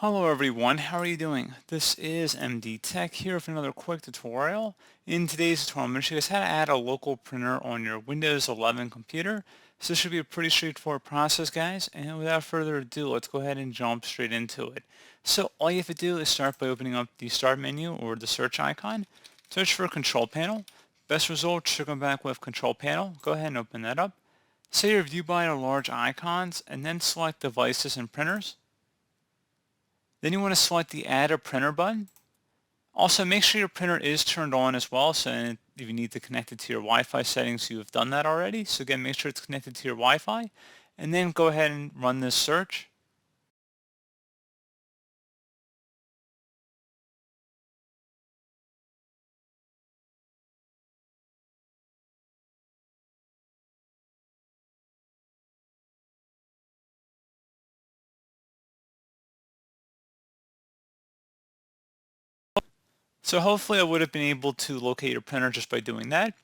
Hello everyone, how are you doing? This is MD Tech here with another quick tutorial. In today's tutorial, I'm going to show you guys how to add a local printer on your Windows 11 computer. So this should be a pretty straightforward process, guys, and without further ado, let's go ahead and jump straight into it. So all you have to do is start by opening up the Start menu or the search icon. Search for Control Panel. Best result should come back with Control Panel. Go ahead and open that up. Say your view by the large icons, and then select Devices and Printers. Then you want to select the Add a Printer button. Also, make sure your printer is turned on as well, so if you need to connect it to your Wi-Fi settings, you have done that already. So again, make sure it's connected to your Wi-Fi, and then go ahead and run this search. So hopefully I would have been able to locate your printer just by doing that.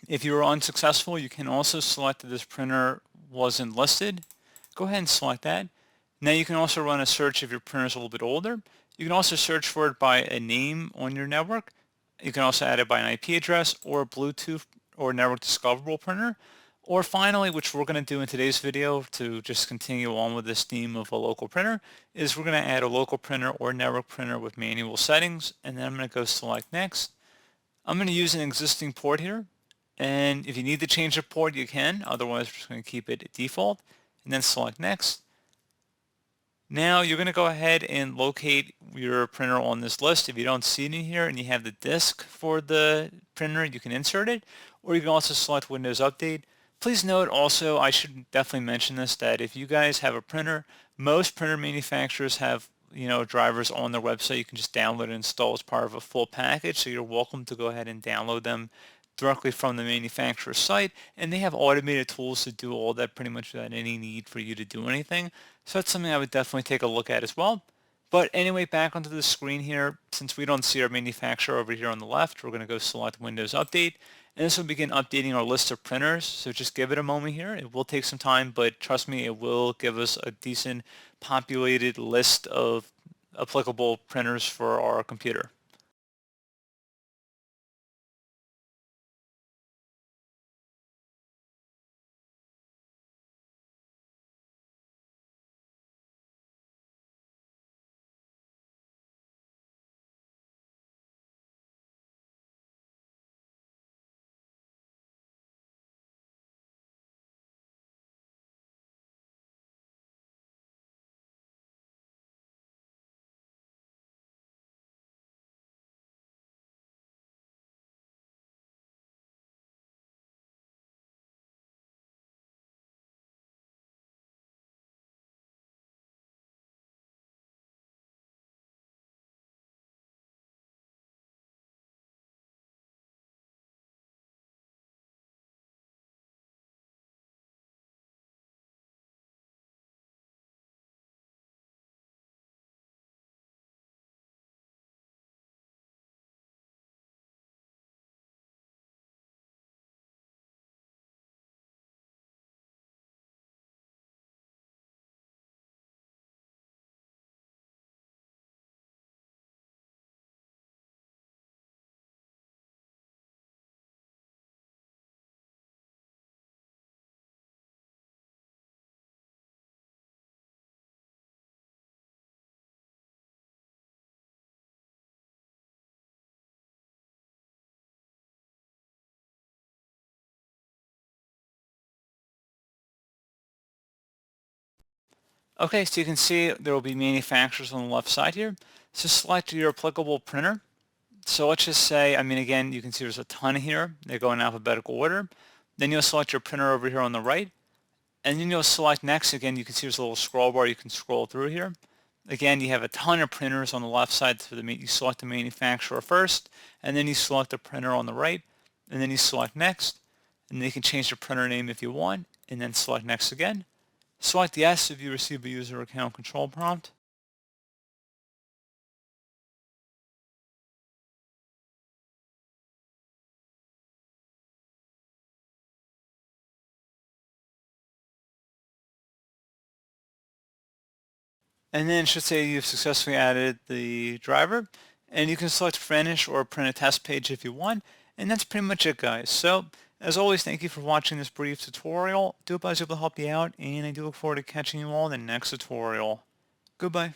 If you were unsuccessful, you can also select that this printer wasn't listed. Go ahead and select that. Now you can also run a search if your printer is a little bit older. You can also search for it by a name on your network. You can also add it by an IP address or a Bluetooth or network discoverable printer. Or finally, which we're going to do in today's video to just continue on with this theme of a local printer, is we're going to add a local printer or network printer with manual settings. And then I'm going to go select next. I'm going to use an existing port here. And if you need to change the port, you can. Otherwise, we're just going to keep it at default. And then select next. Now you're going to go ahead and locate your printer on this list. If you don't see it in here and you have the disk for the printer, you can insert it, or you can also select Windows Update. Please note also, I should definitely mention this, that if you guys have a printer, most printer manufacturers have drivers on their website. You can just download and install as part of a full package, so you're welcome to go ahead and download them directly from the manufacturer's site, and they have automated tools to do all that pretty much without any need for you to do anything. So that's something I would definitely take a look at as well. But anyway, back onto the screen here, since we don't see our manufacturer over here on the left, we're going to go select Windows Update, and this will begin updating our list of printers. So just give it a moment here. It will take some time, but trust me, it will give us a decent populated list of applicable printers for our computer. Okay, so you can see there will be manufacturers on the left side here. So select your applicable printer. So let's just say, I mean, again, you can see there's a ton here. They go in alphabetical order. Then you'll select your printer over here on the right. And then you'll select next. Again, you can see there's a little scroll bar. You can scroll through here. Again, you have a ton of printers on the left side. So you select the manufacturer first, and then you select the printer on the right, and then you select next. And then you can change the printer name if you want, and then select next again. Select yes if you receive a user account control prompt. and then it should say you've successfully added the driver, and you can select finish or print a test page if you want, and that's pretty much it, guys. So as always, thank you for watching this brief tutorial. I do hope I was able to help you out, and I do look forward to catching you all in the next tutorial. Goodbye.